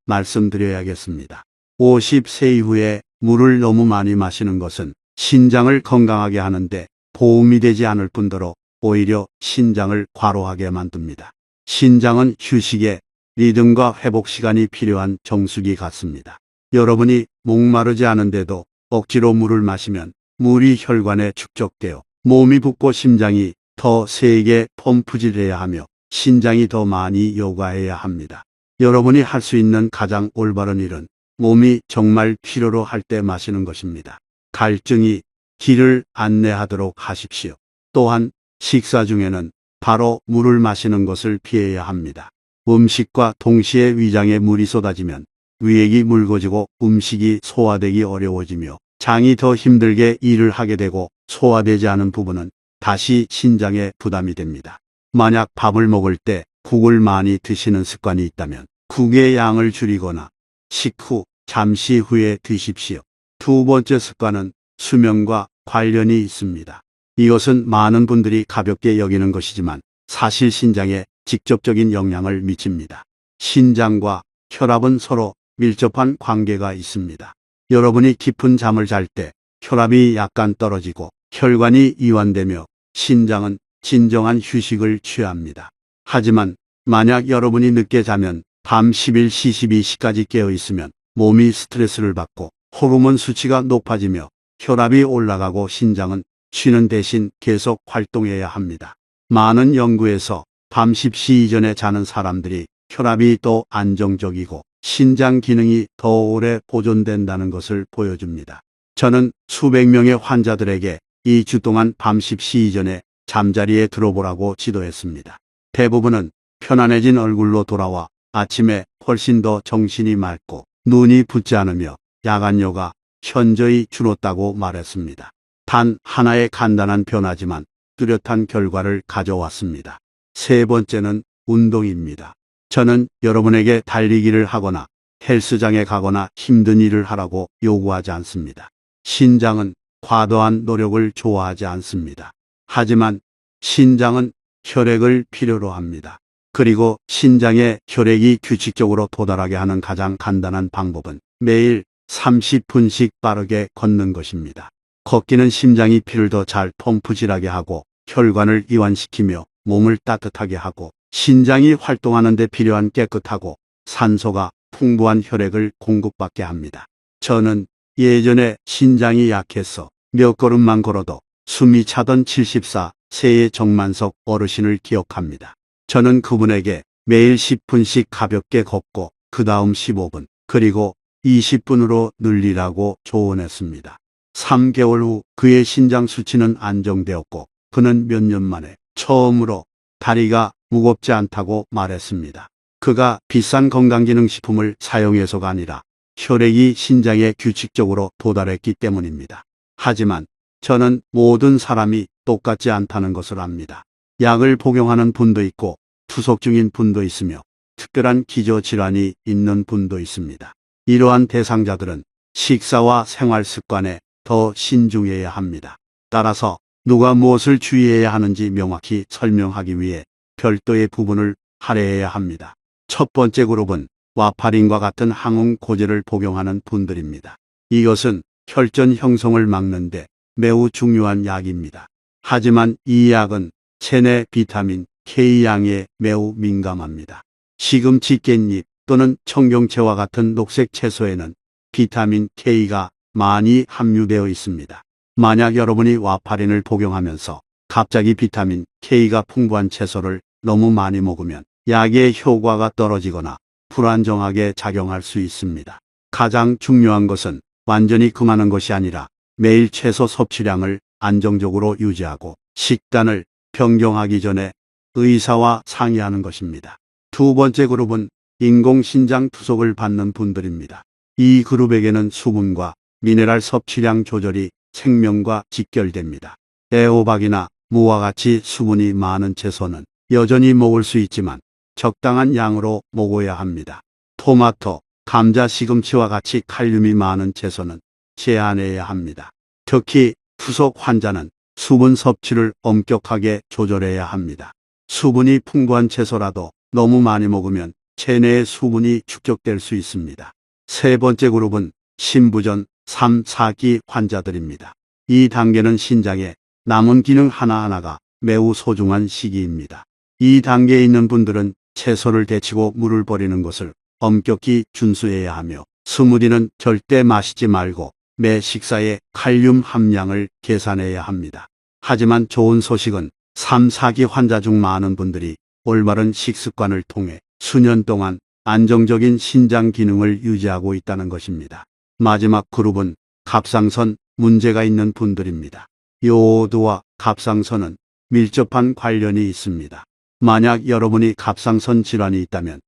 Speaker 1: 말씀드려야겠습니다. 50세 이후에 물을 너무 많이 마시는 것은 신장을 건강하게 하는데 도움이 되지 않을 뿐더러 오히려 신장을 과로하게 만듭니다. 신장은 휴식의 리듬과 회복 시간이 필요한 정수기 같습니다. 여러분이 목마르지 않은데도 억지로 물을 마시면 물이 혈관에 축적되어 몸이 붓고 심장이 더 세게 펌프질해야 하며 신장이 더 많이 요구해야 합니다. 여러분이 할 수 있는 가장 올바른 일은 몸이 정말 필요로 할 때 마시는 것입니다. 갈증이 길을 안내하도록 하십시오. 또한 식사 중에는 바로 물을 마시는 것을 피해야 합니다. 음식과 동시에 위장에 물이 쏟아지면 위액이 묽어지고 음식이 소화되기 어려워지며 장이 더 힘들게 일을 하게 되고 소화되지 않은 부분은 다시 신장에 부담이 됩니다. 만약 밥을 먹을 때 국을 많이 드시는 습관이 있다면 국의 양을 줄이거나 식후 잠시 후에 드십시오. 두 번째 습관은 수면과 관련이 있습니다. 이것은 많은 분들이 가볍게 여기는 것이지만 사실 신장에 직접적인 영향을 미칩니다. 신장과 혈압은 서로 밀접한 관계가 있습니다. 여러분이 깊은 잠을 잘 때 혈압이 약간 떨어지고 혈관이 이완되며 신장은 진정한 휴식을 취합니다. 하지만 만약 여러분이 늦게 자면 밤 11시 12시까지 깨어 있으면 몸이 스트레스를 받고 호르몬 수치가 높아지며 혈압이 올라가고 신장은 쉬는 대신 계속 활동해야 합니다. 많은 연구에서 밤 10시 이전에 자는 사람들이 혈압이 더 안정적이고 신장 기능이 더 오래 보존된다는 것을 보여줍니다. 저는 수백 명의 환자들에게 2주 동안 밤 10시 이전에 잠자리에 들어보라고 지도했습니다. 대부분은 편안해진 얼굴로 돌아와 아침에 훨씬 더 정신이 맑고 눈이 붓지 않으며 야간요가 현저히 줄었다고 말했습니다. 단 하나의 간단한 변화지만 뚜렷한 결과를 가져왔습니다. 세 번째는 운동입니다. 저는 여러분에게 달리기를 하거나 헬스장에 가거나 힘든 일을 하라고 요구하지 않습니다. 신장은 과도한 노력을 좋아하지 않습니다. 하지만 신장은 혈액을 필요로 합니다. 그리고 신장에 혈액이 규칙적으로 도달하게 하는 가장 간단한 방법은 매일 30분씩 빠르게 걷는 것입니다. 걷기는 심장이 피를 더 잘 펌프질하게 하고 혈관을 이완시키며 몸을 따뜻하게 하고 신장이 활동하는 데 필요한 깨끗하고 산소가 풍부한 혈액을 공급받게 합니다. 저는 예전에 신장이 약해서 몇 걸음만 걸어도 숨이 차던 74세의 정만석 어르신을 기억합니다. 저는 그분에게 매일 10분씩 가볍게 걷고 그 다음 15분 그리고 20분으로 늘리라고 조언했습니다. 3개월 후 그의 신장 수치는 안정되었고 그는 몇 년 만에 처음으로 다리가 무겁지 않다고 말했습니다. 그가 비싼 건강기능식품을 사용해서가 아니라 혈액이 신장에 규칙적으로 도달했기 때문입니다. 하지만 저는 모든 사람이 똑같지 않다는 것을 압니다. 약을 복용하는 분도 있고 투석 중인 분도 있으며 특별한 기저질환이 있는 분도 있습니다. 이러한 대상자들은 식사와 생활 습관에 더 신중해야 합니다. 따라서 누가 무엇을 주의해야 하는지 명확히 설명하기 위해 별도의 부분을 할애해야 합니다. 첫 번째 그룹은 와파린과 같은 항응고제를 복용하는 분들입니다. 이것은 혈전 형성을 막는데 매우 중요한 약입니다. 하지만 이 약은 체내 비타민 K양에 매우 민감합니다. 시금치 깻잎 또는 청경채와 같은 녹색 채소에는 비타민 K가 많이 함유되어 있습니다. 만약 여러분이 와파린을 복용하면서 갑자기 비타민 K가 풍부한 채소를 너무 많이 먹으면 약의 효과가 떨어지거나 불안정하게 작용할 수 있습니다. 가장 중요한 것은 완전히 금하는 것이 아니라 매일 채소 섭취량을 안정적으로 유지하고 식단을 변경하기 전에 의사와 상의하는 것입니다. 두 번째 그룹은 인공신장 투석을 받는 분들입니다. 이 그룹에게는 수분과 미네랄 섭취량 조절이 생명과 직결됩니다. 애호박이나 무와 같이 수분이 많은 채소는 여전히 먹을 수 있지만 적당한 양으로 먹어야 합니다. 토마토, 감자, 시금치와 같이 칼륨이 많은 채소는 제한해야 합니다. 특히 투석 환자는 수분 섭취를 엄격하게 조절해야 합니다. 수분이 풍부한 채소라도 너무 많이 먹으면 체내의 수분이 축적될 수 있습니다. 세 번째 그룹은 신부전 3, 4기 환자들입니다. 이 단계는 신장의 남은 기능 하나하나가 매우 소중한 시기입니다. 이 단계에 있는 분들은 채소를 데치고 물을 버리는 것을 엄격히 준수해야 하며 스무디는 절대 마시지 말고 매 식사의 칼륨 함량을 계산해야 합니다. 하지만 좋은 소식은 3, 4기 환자 중 많은 분들이 올바른 식습관을 통해 수년 동안 안정적인 신장 기능을 유지하고 있다는 것입니다. 마지막 그룹은 갑상선 문제가 있는 분들입니다. 요오드와 갑상선은 밀접한 관련이 있습니다. 만약 여러분이 갑상선 질환이 있다면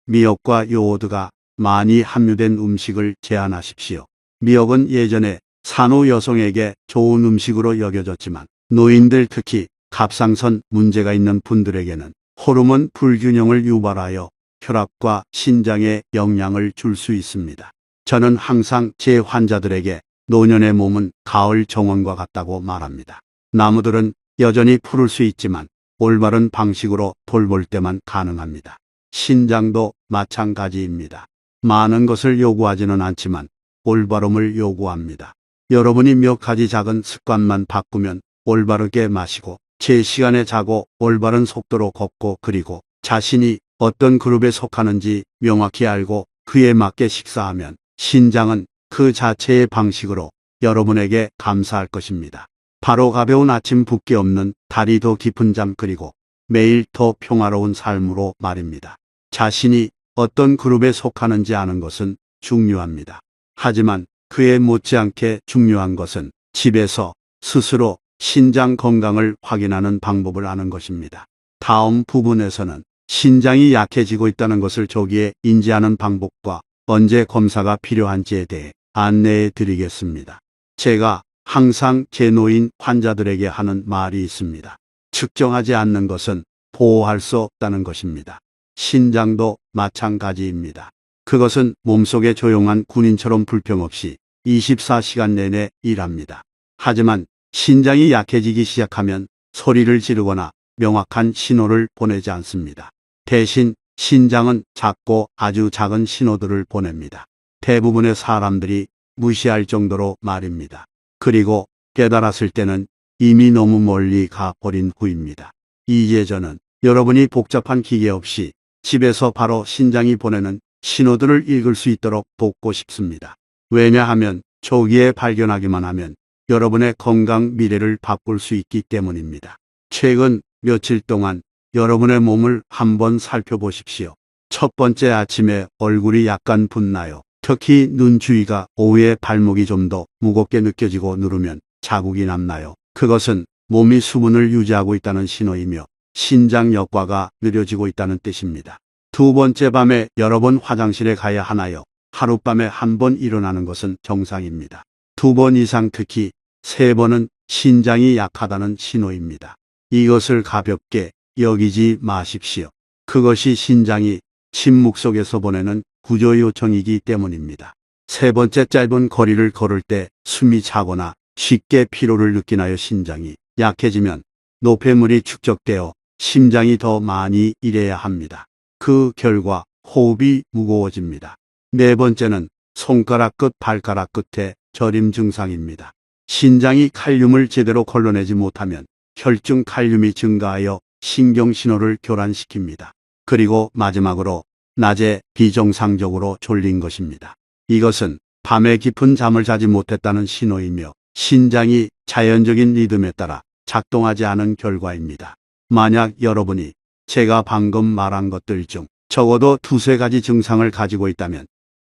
Speaker 1: 미역과 요오드가 많이 함유된 음식을 제한하십시오. 미역은 예전에 산후 여성에게 좋은 음식으로 여겨졌지만 노인들 특히 갑상선 문제가 있는 분들에게는 호르몬 불균형을 유발하여 혈압과 신장에 영향을 줄 수 있습니다. 저는 항상 제 환자들에게 노년의 몸은 가을 정원과 같다고 말합니다. 나무들은 여전히 푸를 수 있지만 올바른 방식으로 돌볼 때만 가능합니다. 신장도 마찬가지입니다. 많은 것을 요구하지는 않지만 올바름을 요구합니다. 여러분이 몇 가지 작은 습관만 바꾸면 올바르게 마시고 제 시간에 자고 올바른 속도로 걷고 그리고 자신이 어떤 그룹에 속하는지 명확히 알고 그에 맞게 식사하면 신장은 그 자체의 방식으로 여러분에게 감사할 것입니다. 바로 가벼운 아침 붓기 없는 다리 더 깊은 잠 그리고 매일 더 평화로운 삶으로 말입니다. 자신이 어떤 그룹에 속하는지 아는 것은 중요합니다. 하지만 그에 못지않게 중요한 것은 집에서 스스로 신장 건강을 확인하는 방법을 아는 것입니다. 다음 부분에서는 신장이 약해지고 있다는 것을 조기에 인지하는 방법과 언제 검사가 필요한지에 대해 안내해 드리겠습니다. 제가 항상 제 노인 환자들에게 하는 말이 있습니다. 측정하지 않는 것은 보호할 수 없다는 것입니다. 신장도 마찬가지입니다. 그것은 몸속에 조용한 군인처럼 불평 없이 24시간 내내 일합니다. 하지만 신장이 약해지기 시작하면 소리를 지르거나 명확한 신호를 보내지 않습니다. 대신 신장은 작고 아주 작은 신호들을 보냅니다. 대부분의 사람들이 무시할 정도로 말입니다. 그리고 깨달았을 때는 이미 너무 멀리 가버린 후입니다. 이제 저는 여러분이 복잡한 기계 없이 집에서 바로 신장이 보내는 신호들을 읽을 수 있도록 돕고 싶습니다. 왜냐하면 조기에 발견하기만 하면 여러분의 건강 미래를 바꿀 수 있기 때문입니다. 최근 며칠 동안 여러분의 몸을 한번 살펴보십시오. 첫 번째 아침에 얼굴이 약간 붓나요? 특히 눈 주위가 오후에 발목이 좀 더 무겁게 느껴지고 누르면 자국이 남나요? 그것은 몸이 수분을 유지하고 있다는 신호이며 신장 역과가 느려지고 있다는 뜻입니다. 두 번째, 밤에 여러 번 화장실에 가야 하나요? 하룻밤에 한 번 일어나는 것은 정상입니다. 두 번 이상, 특히 세 번은 신장이 약하다는 신호입니다. 이것을 가볍게 여기지 마십시오. 그것이 신장이 침묵 속에서 보내는 구조 요청이기 때문입니다. 세 번째, 짧은 거리를 걸을 때 숨이 차거나 쉽게 피로를 느끼나요? 신장이 약해지면 노폐물이 축적되어 심장이 더 많이 일해야 합니다. 그 결과 호흡이 무거워집니다. 네 번째는 손가락 끝, 발가락 끝에 저림 증상입니다. 신장이 칼륨을 제대로 걸러내지 못하면 혈중 칼륨이 증가하여 신경신호를 교란시킵니다. 그리고 마지막으로 낮에 비정상적으로 졸린 것입니다. 이것은 밤에 깊은 잠을 자지 못했다는 신호이며 신장이 자연적인 리듬에 따라 작동하지 않은 결과입니다. 만약 여러분이 제가 방금 말한 것들 중 적어도 두세 가지 증상을 가지고 있다면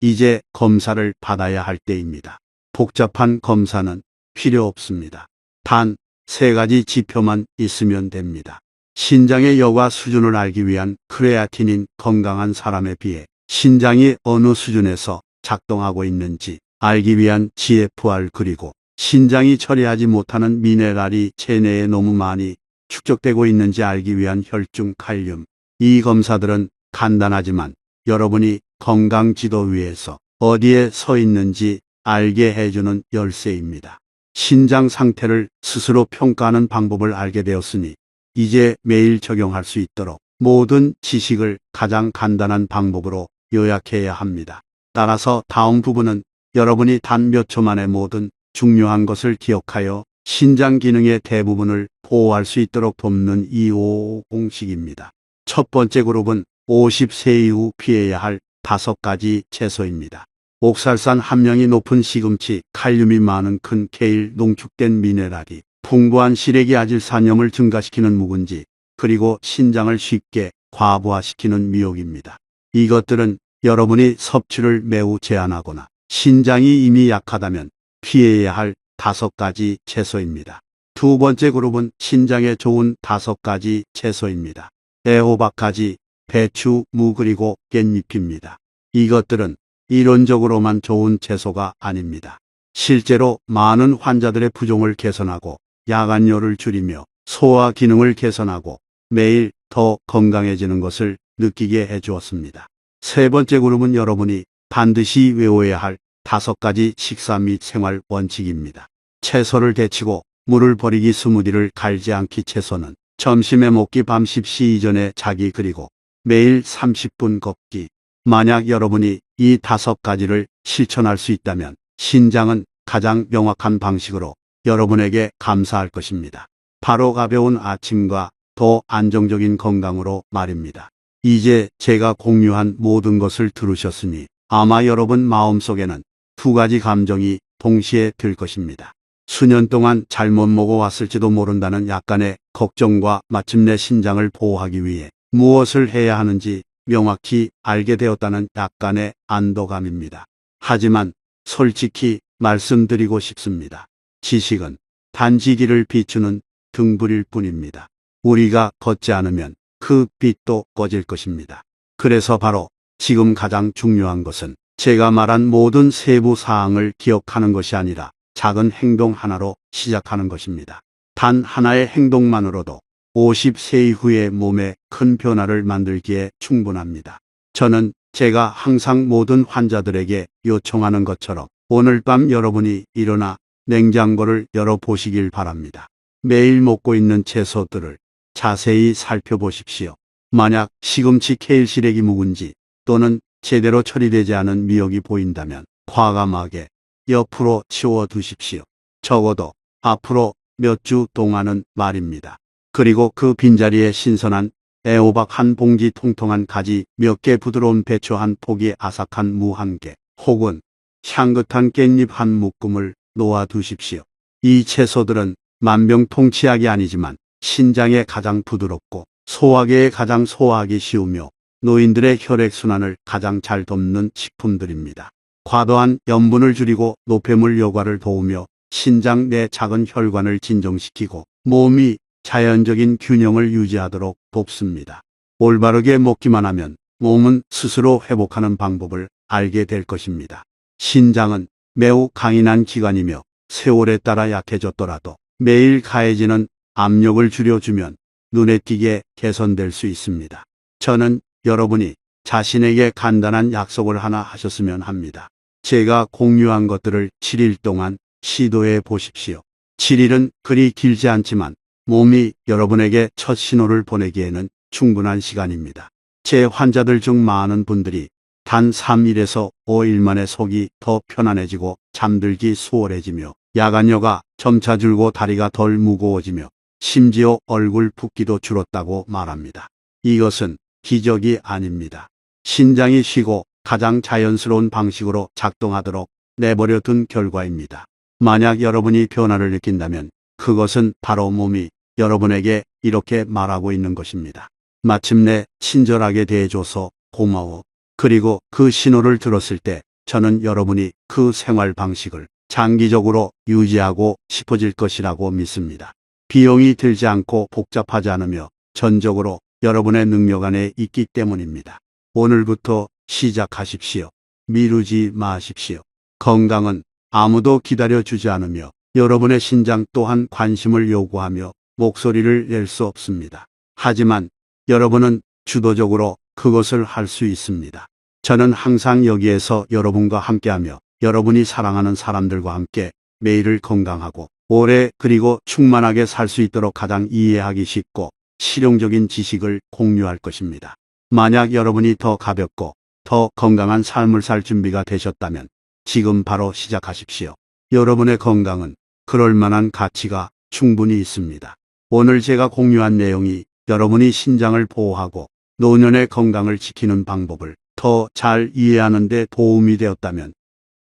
Speaker 1: 이제 검사를 받아야 할 때입니다. 복잡한 검사는 필요 없습니다. 단 세 가지 지표만 있으면 됩니다. 신장의 여과 수준을 알기 위한 크레아틴인, 건강한 사람에 비해 신장이 어느 수준에서 작동하고 있는지 알기 위한 GFR, 그리고 신장이 처리하지 못하는 미네랄이 체내에 너무 많이 축적되고 있는지 알기 위한 혈중 칼륨. 이 검사들은 간단하지만 여러분이 건강지도 위에서 어디에 서 있는지 알게 해주는 열쇠입니다. 신장 상태를 스스로 평가하는 방법을 알게 되었으니 이제 매일 적용할 수 있도록 모든 지식을 가장 간단한 방법으로 요약해야 합니다. 따라서 다음 부분은 여러분이 단 몇 초 만에 모든 중요한 것을 기억하여 신장 기능의 대부분을 보호할 수 있도록 돕는 255 공식입니다. 첫 번째 그룹은 50세 이후 피해야 할 5가지 채소입니다. 옥살산 함량이 높은 시금치, 칼륨이 많은 큰 케일, 농축된 미네랄이 풍부한 시래기, 아질산염을 증가시키는 묵은지, 그리고 신장을 쉽게 과부하시키는 미역입니다. 이것들은 여러분이 섭취를 매우 제한하거나 신장이 이미 약하다면 피해야 할 5가지 채소입니다. 두 번째 그룹은 신장에 좋은 5가지 채소입니다. 애호박, 가지, 배추, 무, 그리고 깻잎입니다. 이것들은 이론적으로만 좋은 채소가 아닙니다. 실제로 많은 환자들의 부종을 개선하고 야간열을 줄이며 소화 기능을 개선하고 매일 더 건강해지는 것을 느끼게 해주었습니다. 세 번째 그룹은 여러분이 반드시 외워야 할 5가지 식사 및 생활 원칙입니다. 채소를 데치고 물을 버리기, 스무디를 갈지 않기, 채소는 점심에 먹기, 밤 십시 이전에 자기, 그리고 매일 30분 걷기. 만약 여러분이 이 5가지를 실천할 수 있다면 신장은 가장 명확한 방식으로 여러분에게 감사할 것입니다. 바로 가벼운 아침과 더 안정적인 건강으로 말입니다. 이제 제가 공유한 모든 것을 들으셨으니 아마 여러분 마음속에는 2가지 감정이 동시에 들 것입니다. 수년 동안 잘못 먹어왔을지도 모른다는 약간의 걱정과 마침내 신장을 보호하기 위해 무엇을 해야 하는지 명확히 알게 되었다는 약간의 안도감입니다. 하지만 솔직히 말씀드리고 싶습니다. 지식은 단지 길을 비추는 등불일 뿐입니다. 우리가 걷지 않으면 그 빛도 꺼질 것입니다. 그래서 바로 지금 가장 중요한 것은 제가 말한 모든 세부 사항을 기억하는 것이 아니라 작은 행동 하나로 시작하는 것입니다. 단 하나의 행동만으로도 50세 이후의 몸에 큰 변화를 만들기에 충분합니다. 저는 제가 항상 모든 환자들에게 요청하는 것처럼 오늘 밤 여러분이 일어나 냉장고를 열어보시길 바랍니다. 매일 먹고 있는 채소들을 자세히 살펴보십시오. 만약 시금치, 케일, 시래기, 묵은지 또는 제대로 처리되지 않은 미역이 보인다면 과감하게 옆으로 치워두십시오. 적어도 앞으로 몇 주 동안은 말입니다. 그리고 그 빈자리에 신선한 애호박 한 봉지, 통통한 가지 몇 개, 부드러운 배추 한 포기, 아삭한 무 한 개, 혹은 향긋한 깻잎 한 묶음을 놓아두십시오. 이 채소들은 만병통치약이 아니지만 신장에 가장 부드럽고 소화계에 가장 소화하기 쉬우며 노인들의 혈액순환을 가장 잘 돕는 식품들입니다. 과도한 염분을 줄이고 노폐물 여과를 도우며 신장 내 작은 혈관을 진정시키고 몸이 자연적인 균형을 유지하도록 돕습니다. 올바르게 먹기만 하면 몸은 스스로 회복하는 방법을 알게 될 것입니다. 신장은 매우 강인한 기관이며 세월에 따라 약해졌더라도 매일 가해지는 압력을 줄여주면 눈에 띄게 개선될 수 있습니다. 저는 여러분이 자신에게 간단한 약속을 하나 하셨으면 합니다. 제가 공유한 것들을 7일 동안 시도해 보십시오. 7일은 그리 길지 않지만 몸이 여러분에게 첫 신호를 보내기에는 충분한 시간입니다. 제 환자들 중 많은 분들이 단 3일에서 5일 만에 속이 더 편안해지고 잠들기 수월해지며 야간여가 점차 줄고 다리가 덜 무거워지며 심지어 얼굴 붓기도 줄었다고 말합니다. 이것은 기적이 아닙니다. 신장이 쉬고 가장 자연스러운 방식으로 작동하도록 내버려 둔 결과입니다. 만약 여러분이 변화를 느낀다면 그것은 바로 몸이 여러분에게 이렇게 말하고 있는 것입니다. 마침내 친절하게 대해줘서 고마워. 그리고 그 신호를 들었을 때 저는 여러분이 그 생활 방식을 장기적으로 유지하고 싶어질 것이라고 믿습니다. 비용이 들지 않고 복잡하지 않으며 전적으로 여러분의 능력 안에 있기 때문입니다. 오늘부터 시작하십시오. 미루지 마십시오. 건강은 아무도 기다려주지 않으며 여러분의 신장 또한 관심을 요구하며 목소리를 낼 수 없습니다. 하지만 여러분은 주도적으로 그것을 할 수 있습니다. 저는 항상 여기에서 여러분과 함께하며 여러분이 사랑하는 사람들과 함께 매일을 건강하고 오래 그리고 충만하게 살 수 있도록 가장 이해하기 쉽고 실용적인 지식을 공유할 것입니다. 만약 여러분이 더 가볍고 더 건강한 삶을 살 준비가 되셨다면 지금 바로 시작하십시오. 여러분의 건강은 그럴 만한 가치가 충분히 있습니다. 오늘 제가 공유한 내용이 여러분이 신장을 보호하고 노년의 건강을 지키는 방법을 더 잘 이해하는 데 도움이 되었다면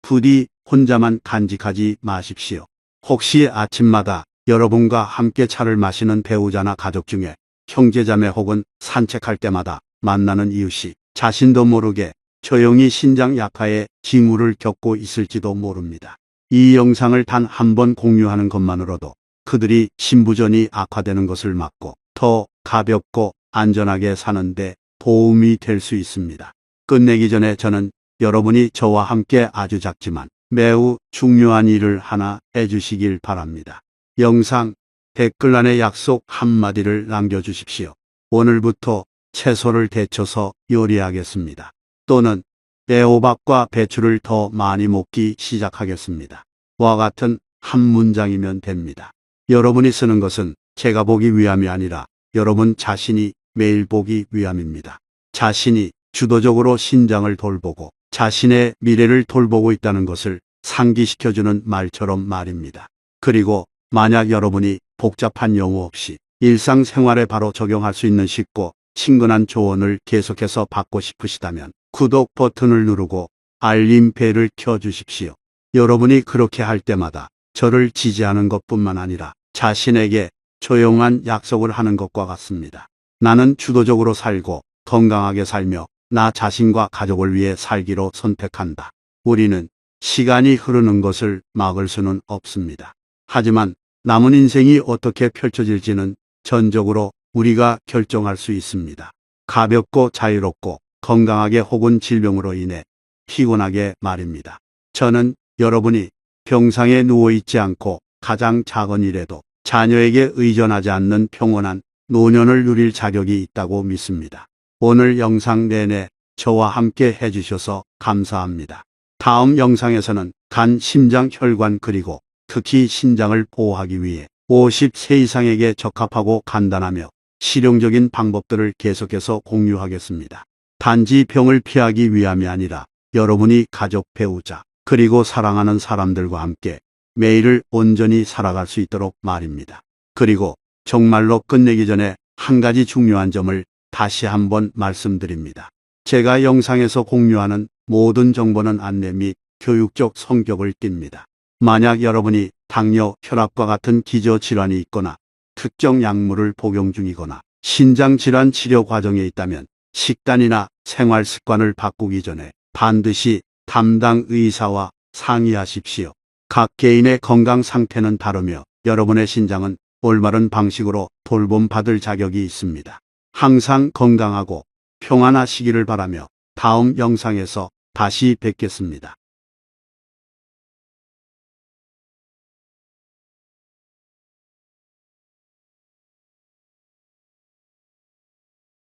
Speaker 1: 부디 혼자만 간직하지 마십시오. 혹시 아침마다 여러분과 함께 차를 마시는 배우자나 가족 중에 형제자매 혹은 산책할 때마다 만나는 이웃이 자신도 모르게 조용히 신장 약화의 징후를 겪고 있을지도 모릅니다. 이 영상을 단 한 번 공유하는 것만으로도 그들이 신부전이 악화되는 것을 막고 더 가볍고 안전하게 사는데 도움이 될 수 있습니다. 끝내기 전에 저는 여러분이 저와 함께 아주 작지만 매우 중요한 일을 하나 해주시길 바랍니다. 영상 댓글란에 약속 한마디를 남겨주십시오. 오늘부터 채소를 데쳐서 요리하겠습니다. 또는 애호박과 배추를 더 많이 먹기 시작하겠습니다. 와 같은 한 문장이면 됩니다. 여러분이 쓰는 것은 제가 보기 위함이 아니라 여러분 자신이 매일 보기 위함입니다. 자신이 주도적으로 신장을 돌보고 자신의 미래를 돌보고 있다는 것을 상기시켜주는 말처럼 말입니다. 그리고 만약 여러분이 복잡한 용어 없이 일상생활에 바로 적용할 수 있는 쉽고 친근한 조언을 계속해서 받고 싶으시다면 구독 버튼을 누르고 알림벨을 켜주십시오. 여러분이 그렇게 할 때마다 저를 지지하는 것뿐만 아니라 자신에게 조용한 약속을 하는 것과 같습니다. 나는 주도적으로 살고 건강하게 살며 나 자신과 가족을 위해 살기로 선택한다. 우리는 시간이 흐르는 것을 막을 수는 없습니다. 하지만 남은 인생이 어떻게 펼쳐질지는 전적으로 우리가 결정할 수 있습니다. 가볍고 자유롭고 건강하게 혹은 질병으로 인해 피곤하게 말입니다. 저는 여러분이 병상에 누워있지 않고 가장 작은 일에도 자녀에게 의존하지 않는 평온한 노년을 누릴 자격이 있다고 믿습니다. 오늘 영상 내내 저와 함께 해주셔서 감사합니다. 다음 영상에서는 간, 심장, 혈관 그리고 특히 신장을 보호하기 위해 50세 이상에게 적합하고 간단하며 실용적인 방법들을 계속해서 공유하겠습니다. 단지 병을 피하기 위함이 아니라 여러분이 가족, 배우자, 그리고 사랑하는 사람들과 함께 매일을 온전히 살아갈 수 있도록 말입니다. 그리고 정말로 끝내기 전에 한 가지 중요한 점을 다시 한번 말씀드립니다. 제가 영상에서 공유하는 모든 정보는 안내 및 교육적 성격을 띱니다. 만약 여러분이 당뇨, 혈압과 같은 기저질환이 있거나 특정 약물을 복용 중이거나 신장질환 치료 과정에 있다면 식단이나 생활 습관을 바꾸기 전에 반드시 담당 의사와 상의하십시오. 각 개인의 건강 상태는 다르며 여러분의 신장은 올바른 방식으로 돌봄받을 자격이 있습니다. 항상 건강하고 평안하시기를 바라며 다음 영상에서 다시 뵙겠습니다.